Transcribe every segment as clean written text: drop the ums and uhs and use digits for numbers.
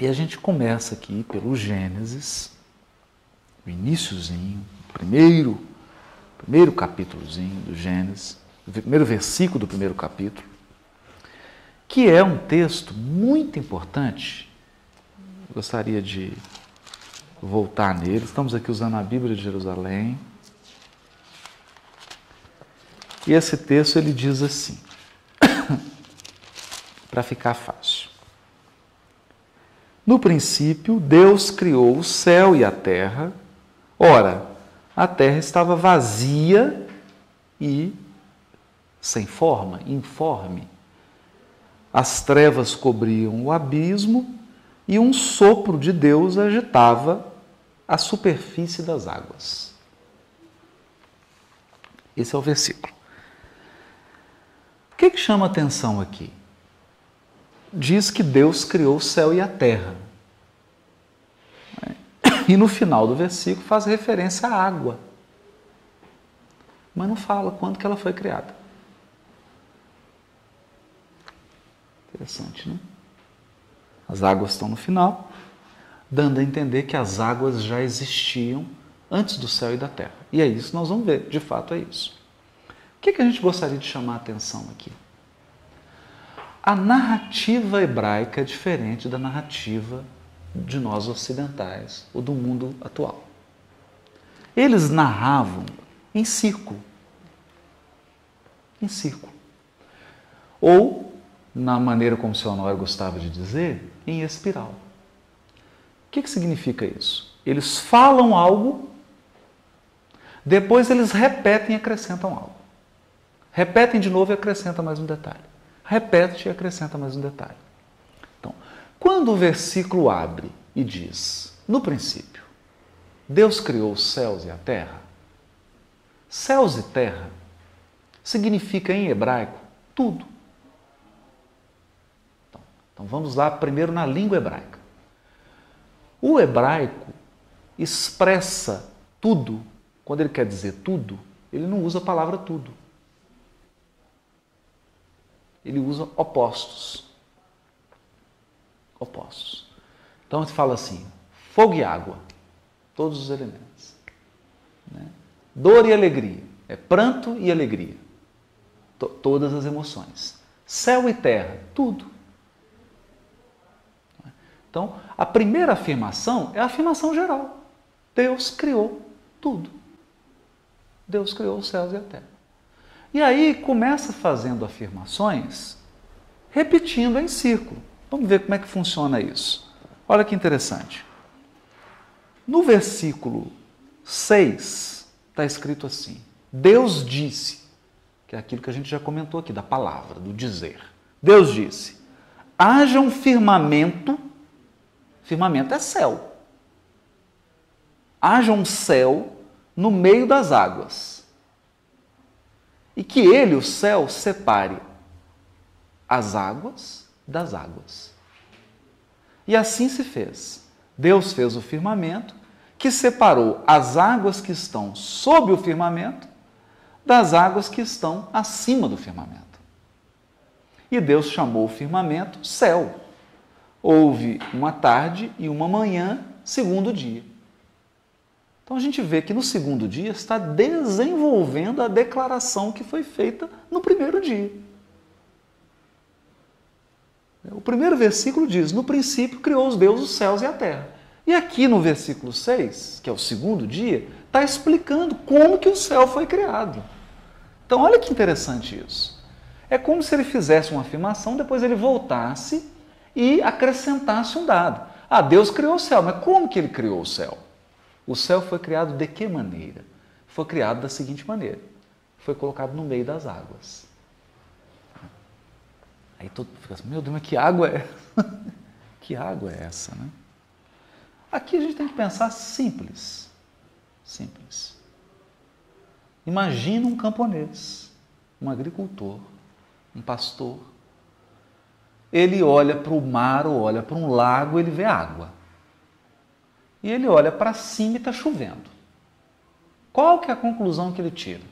E a gente começa aqui pelo Gênesis, o iniciozinho, primeiro capítulozinho do Gênesis, o primeiro versículo do primeiro capítulo, que é um texto muito importante. Eu gostaria de voltar nele. Estamos aqui usando a Bíblia de Jerusalém. E esse texto ele diz assim, para ficar fácil. No princípio, Deus criou o céu e a terra. Ora, a terra estava vazia e sem forma, informe. As trevas cobriam o abismo e um sopro de Deus agitava a superfície das águas. Esse é o versículo. O que chama atenção aqui? Diz que Deus criou o céu e a terra. E no final do versículo faz referência à água. Mas não fala quando que ela foi criada. Interessante, né? As águas estão no final, dando a entender que as águas já existiam antes do céu e da terra. E é isso que nós vamos ver, de fato é isso. O que a gente gostaria de chamar a atenção aqui? A narrativa hebraica é diferente da narrativa de nós ocidentais, ou do mundo atual. Eles narravam em círculo. Em círculo. Ou, na maneira como o seu Honório gostava de dizer, em espiral. O que significa isso? Eles falam algo, depois eles repetem e acrescentam algo. Repetem de novo e acrescentam mais um detalhe. Repete e acrescenta mais um detalhe. Então, quando o versículo abre e diz, no princípio, Deus criou os céus e a terra, céus e terra significa em hebraico tudo. Então vamos lá primeiro na língua hebraica. O hebraico expressa tudo, quando ele quer dizer tudo, ele não usa a palavra tudo. Ele usa opostos. Opostos. Então, ele fala assim, fogo e água, todos os elementos. Né? Dor e alegria, é pranto e alegria, todas as emoções. Céu e terra, tudo. Então, a primeira afirmação é a afirmação geral. Deus criou tudo. Deus criou os céus e a terra. E aí começa fazendo afirmações, repetindo em círculo. Vamos ver como é que funciona isso. Olha que interessante. No versículo 6, está escrito assim, Deus disse, que é aquilo que a gente já comentou aqui, da palavra, do dizer. Deus disse, haja um firmamento, firmamento é céu. Haja um céu no meio das águas. E que ele, o céu, separe as águas das águas. E assim se fez. Deus fez o firmamento, que separou as águas que estão sob o firmamento das águas que estão acima do firmamento. E Deus chamou o firmamento céu. Houve uma tarde e uma manhã, segundo dia. Então a gente vê que no segundo dia está desenvolvendo a declaração que foi feita no primeiro dia. O primeiro versículo diz, no princípio criou Deus os céus e a terra. E aqui no versículo 6, que é o segundo dia, está explicando como que o céu foi criado. Então olha que interessante isso. É como se ele fizesse uma afirmação, depois ele voltasse e acrescentasse um dado. Ah, Deus criou o céu, mas como que ele criou o céu? O céu foi criado de que maneira? Foi criado da seguinte maneira. Foi colocado no meio das águas. Aí todo mundo fica assim, meu Deus, mas que água é essa? Que água é essa, né? Aqui a gente tem que pensar simples. Simples. Imagina um camponês, um agricultor, um pastor. Ele olha para o mar ou olha para um lago, ele vê água. E ele olha para cima e está chovendo. Qual que é a conclusão que ele tira?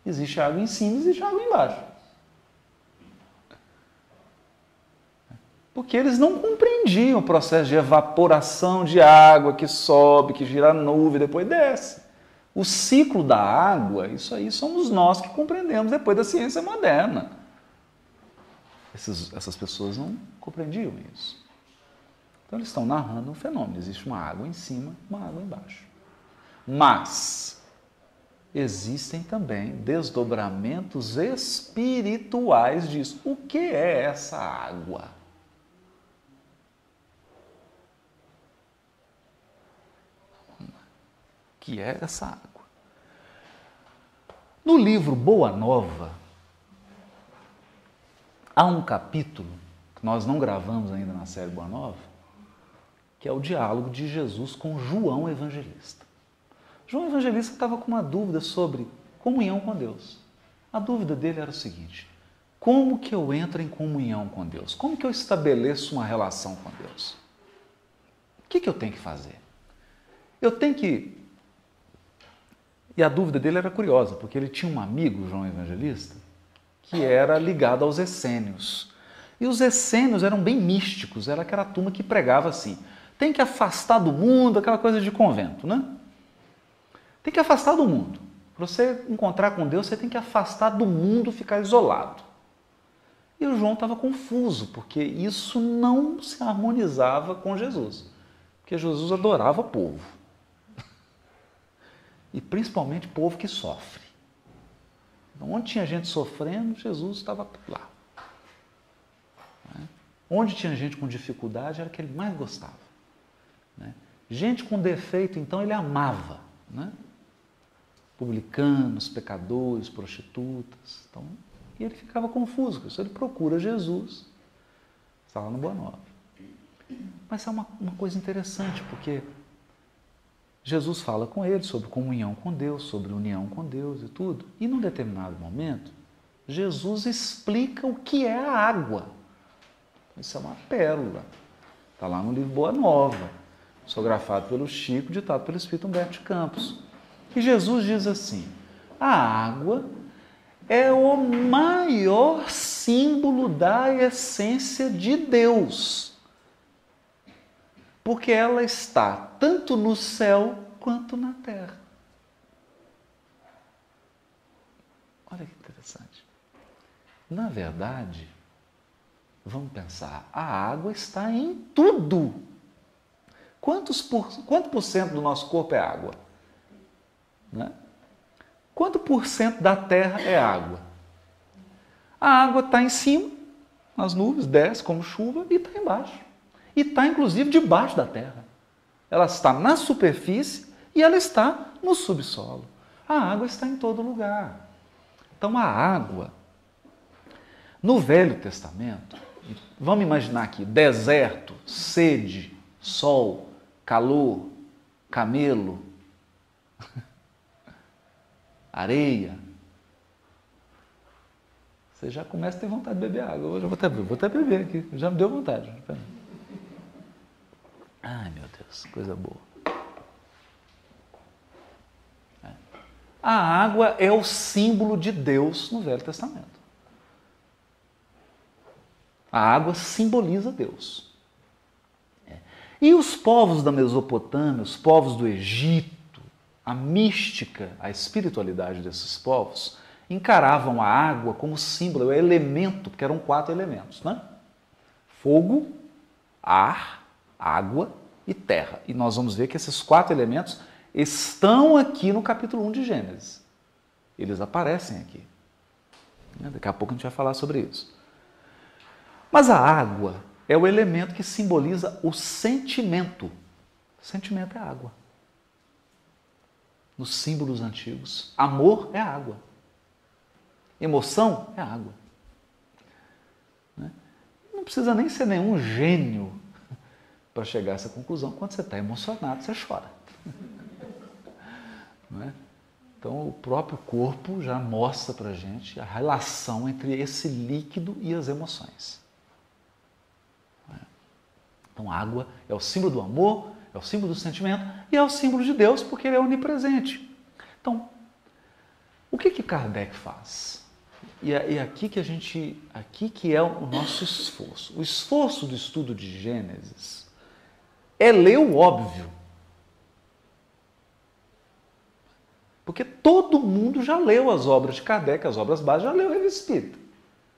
Existe água em cima, existe água embaixo. Porque eles não compreendiam o processo de evaporação de água que sobe, que gira a nuvem e depois desce. O ciclo da água, isso aí somos nós que compreendemos depois da ciência moderna. Essas pessoas não compreendiam isso. Então eles estão narrando um fenômeno. Existe uma água em cima, uma água embaixo. Mas existem também desdobramentos espirituais disso. O que é essa água? O que é essa água? No livro Boa Nova, há um capítulo que nós não gravamos ainda na série Boa Nova, que é o diálogo de Jesus com João Evangelista. João Evangelista estava com uma dúvida sobre comunhão com Deus. A dúvida dele era o seguinte: como que eu entro em comunhão com Deus? Como que eu estabeleço uma relação com Deus? O que eu tenho que fazer? Eu tenho que... E a dúvida dele era curiosa, porque ele tinha um amigo, João Evangelista, que era ligado aos essênios. E os essênios eram bem místicos, era aquela turma que pregava assim: tem que afastar do mundo, aquela coisa de convento, né? Tem que afastar do mundo. Para você encontrar com Deus, você tem que afastar do mundo, ficar isolado. E o João estava confuso, porque isso não se harmonizava com Jesus. Porque Jesus adorava o povo. E principalmente povo que sofre. Então, onde tinha gente sofrendo, Jesus estava lá. Onde tinha gente com dificuldade, era que ele mais gostava. Gente com defeito, então, ele amava. Publicanos, pecadores, prostitutas. Então, e ele ficava confuso com isso. Ele procura Jesus. Está lá no Boa Nova. Mas é uma coisa interessante, porque Jesus fala com ele sobre comunhão com Deus, sobre união com Deus e tudo. E num determinado momento, Jesus explica o que é a água. Isso é uma pérola. Está lá no livro Boa Nova, psicografado pelo Chico, ditado pelo Espírito Humberto de Campos. E Jesus diz assim: a água é o maior símbolo da essência de Deus, porque ela está tanto no céu quanto na terra. Olha que interessante. Na verdade, vamos pensar, a água está em tudo. Quanto por cento do nosso corpo é água? Quanto por cento da terra é água? A água está em cima, nas nuvens, desce como chuva, e está embaixo. E está, inclusive, debaixo da terra. Ela está na superfície e ela está no subsolo. A água está em todo lugar. Então, a água, no Velho Testamento, vamos imaginar aqui, deserto, sede, sol, calor, camelo, areia. Você já começa a ter vontade de beber água. Hoje eu vou até beber aqui, já me deu vontade. Ai, meu Deus, coisa boa. A água é o símbolo de Deus no Velho Testamento. A água simboliza Deus. E os povos da Mesopotâmia, os povos do Egito, a mística, a espiritualidade desses povos, encaravam a água como símbolo, o elemento, porque eram 4 elementos, né? Fogo, ar, água e terra. E nós vamos ver que esses 4 elementos estão aqui no capítulo 1 de Gênesis. Eles aparecem aqui. Daqui a pouco a gente vai falar sobre isso. Mas a água é o elemento que simboliza o sentimento. O sentimento é água. Nos símbolos antigos, amor é água. Emoção é água. Não precisa nem ser nenhum gênio para chegar a essa conclusão. Quando você está emocionado, você chora. Não é? Então, o próprio corpo já mostra para a gente a relação entre esse líquido e as emoções. Então, a água é o símbolo do amor, é o símbolo do sentimento e é o símbolo de Deus, porque ele é onipresente. Então, o que Kardec faz? E aqui que é o nosso esforço. O esforço do estudo de Gênesis é ler o óbvio. Porque todo mundo já leu as obras de Kardec, as obras básicas, já leu o Revista Espírita.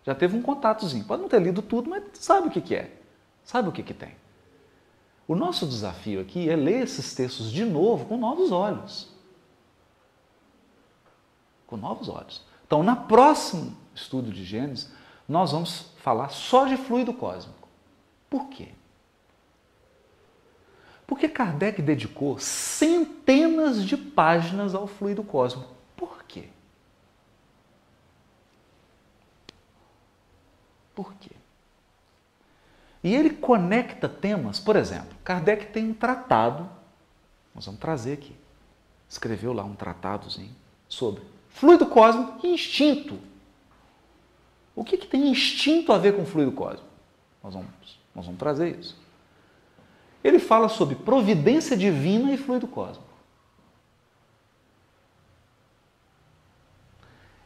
Já teve um contatozinho. Pode não ter lido tudo, mas sabe o que é. Sabe o que tem. O nosso desafio aqui é ler esses textos de novo com novos olhos. Com novos olhos. Então, no próximo estudo de Gênesis, nós vamos falar só de fluido cósmico. Por quê? Porque Kardec dedicou centenas de páginas ao fluido cósmico. Por quê? Por quê? E ele conecta temas, por exemplo, Kardec tem um tratado, nós vamos trazer aqui, escreveu lá um tratadozinho sobre fluido cósmico e instinto. O que tem instinto a ver com fluido cósmico? Nós vamos trazer isso. Ele fala sobre providência divina e fluido cósmico.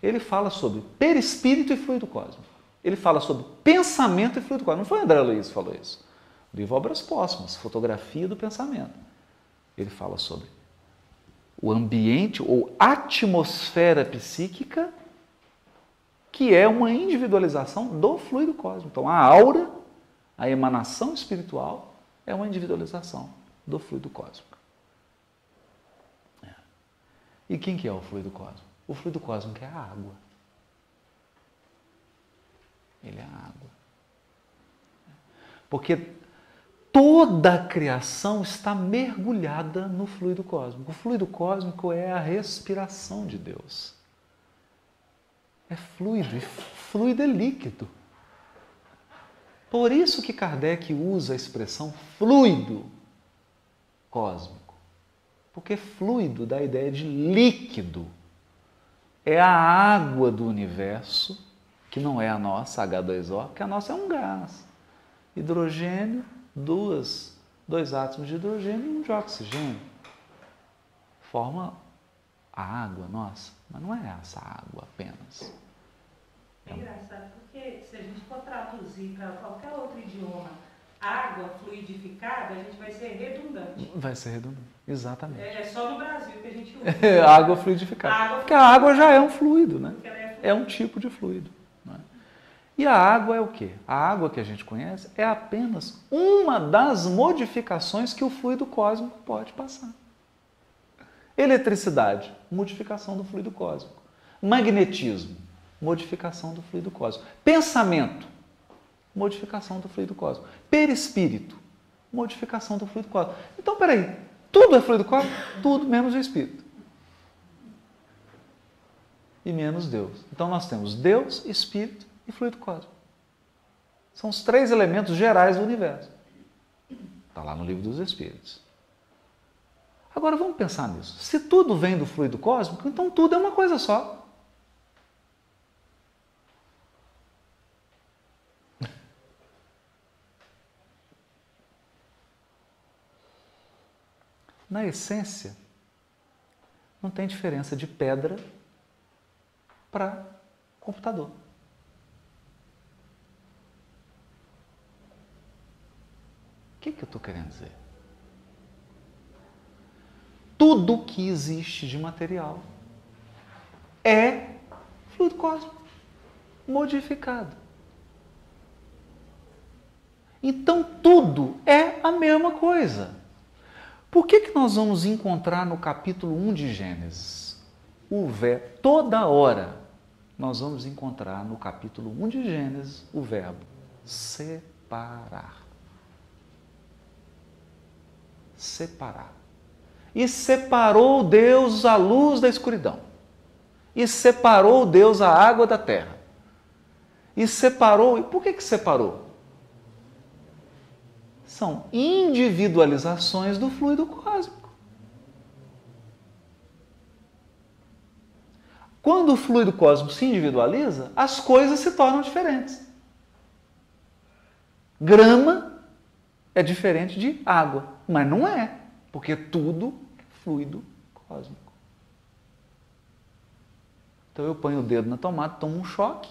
Ele fala sobre perispírito e fluido cósmico. Ele fala sobre pensamento e fluido cósmico. Não foi André Luiz que falou isso. O livro Obras Póstumas, Fotografia do Pensamento. Ele fala sobre o ambiente ou atmosfera psíquica, que é uma individualização do fluido cósmico. Então, a aura, a emanação espiritual, é uma individualização do fluido cósmico. E quem que é o fluido cósmico? O fluido cósmico é a água. Ele é a água. Porque toda a criação está mergulhada no fluido cósmico. O fluido cósmico é a respiração de Deus. É fluido, e fluido é líquido. Por isso que Kardec usa a expressão fluido cósmico. Porque fluido dá a ideia de líquido. É a água do universo, que não é a nossa, H2O, porque a nossa é um gás. Hidrogênio, dois átomos de hidrogênio e um de oxigênio. Forma a água nossa, mas não é essa água apenas. É engraçado porque se a gente for traduzir para qualquer outro idioma água fluidificada, a gente vai ser redundante. Vai ser redundante, exatamente. É só no Brasil que a gente usa. Água fluidificada. Porque a água já é um fluido, né? É um tipo de fluido. Né? E a água é o quê? A água que a gente conhece é apenas uma das modificações que o fluido cósmico pode passar. Eletricidade, modificação do fluido cósmico. Magnetismo, modificação do fluido cósmico. Pensamento, modificação do fluido cósmico. Perispírito, modificação do fluido cósmico. Então, peraí, tudo é fluido cósmico? Tudo menos o espírito. E menos Deus. Então, nós temos Deus, espírito e fluido cósmico. São os três elementos gerais do universo. Está lá no Livro dos Espíritos. Agora, vamos pensar nisso. Se tudo vem do fluido cósmico, então tudo é uma coisa só. Na essência, não tem diferença de pedra para computador. O que eu estou querendo dizer? Tudo que existe de material é fluido cósmico modificado. Então, tudo é a mesma coisa. Por que nós vamos encontrar no capítulo 1 de Gênesis o verbo, toda hora nós vamos encontrar no capítulo 1 de Gênesis o verbo separar. Separar. E separou Deus a luz da escuridão. E separou Deus a água da terra. E separou. E por que separou? São individualizações do fluido cósmico. Quando o fluido cósmico se individualiza, as coisas se tornam diferentes. Grama é diferente de água, mas não é, porque tudo é fluido cósmico. Então eu ponho o dedo na tomada, tomo um choque,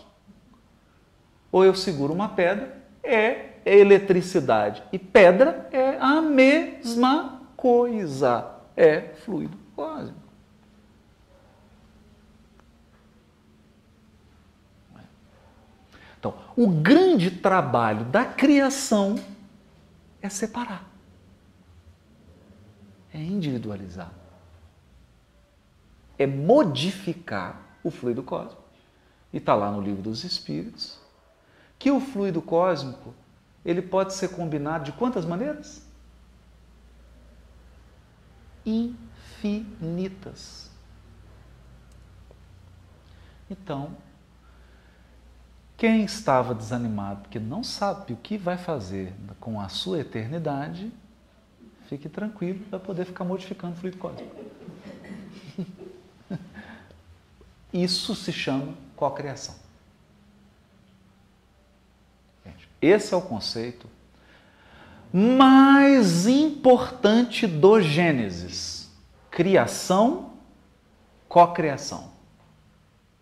ou eu seguro uma pedra, é eletricidade. E pedra é a mesma coisa, é fluido cósmico. Então, o grande trabalho da criação é separar, é individualizar, é modificar o fluido cósmico. E está lá no Livro dos Espíritos que o fluido cósmico ele pode ser combinado de quantas maneiras? Infinitas. Então, quem estava desanimado, porque não sabe o que vai fazer com a sua eternidade, fique tranquilo, vai poder ficar modificando o fluido cósmico. Isso se chama cocriação. Esse é o conceito mais importante do Gênesis. Criação, cocriação.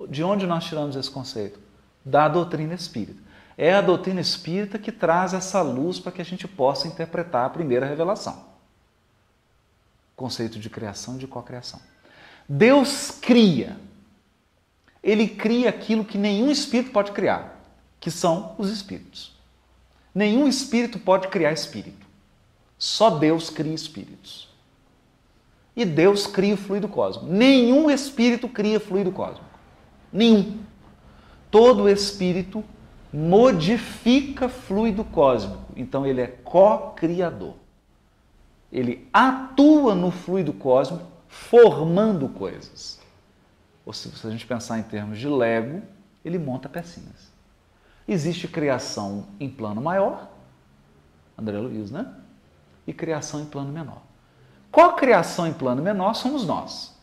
De onde nós tiramos esse conceito? Da doutrina espírita. É a doutrina espírita que traz essa luz para que a gente possa interpretar a primeira revelação. Conceito de criação e de cocriação. Deus cria. Ele cria aquilo que nenhum espírito pode criar, que são os espíritos. Nenhum espírito pode criar espírito. Só Deus cria espíritos. E Deus cria o fluido cósmico. Nenhum espírito cria fluido cósmico. Nenhum. Todo espírito modifica fluido cósmico. Então ele é co-criador. Ele atua no fluido cósmico formando coisas. Ou se a gente pensar em termos de Lego, ele monta pecinhas. Existe criação em plano maior, André Luiz, né? E criação em plano menor. Co-criação em plano menor somos nós.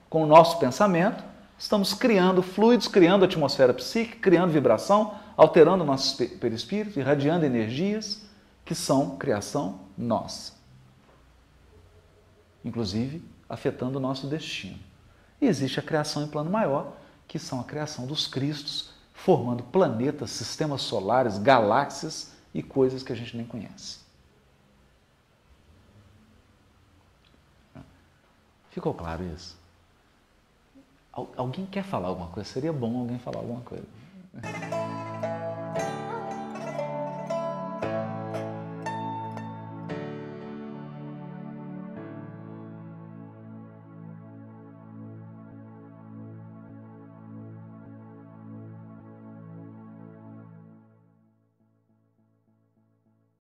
Com o nosso pensamento, estamos criando fluidos, criando atmosfera psíquica, criando vibração, alterando o nosso perispírito, irradiando energias que são criação nossa. Inclusive, afetando o nosso destino. E existe a criação em plano maior, que são a criação dos cristos, formando planetas, sistemas solares, galáxias e coisas que a gente nem conhece. Ficou claro isso? Alguém quer falar alguma coisa? Seria bom alguém falar alguma coisa.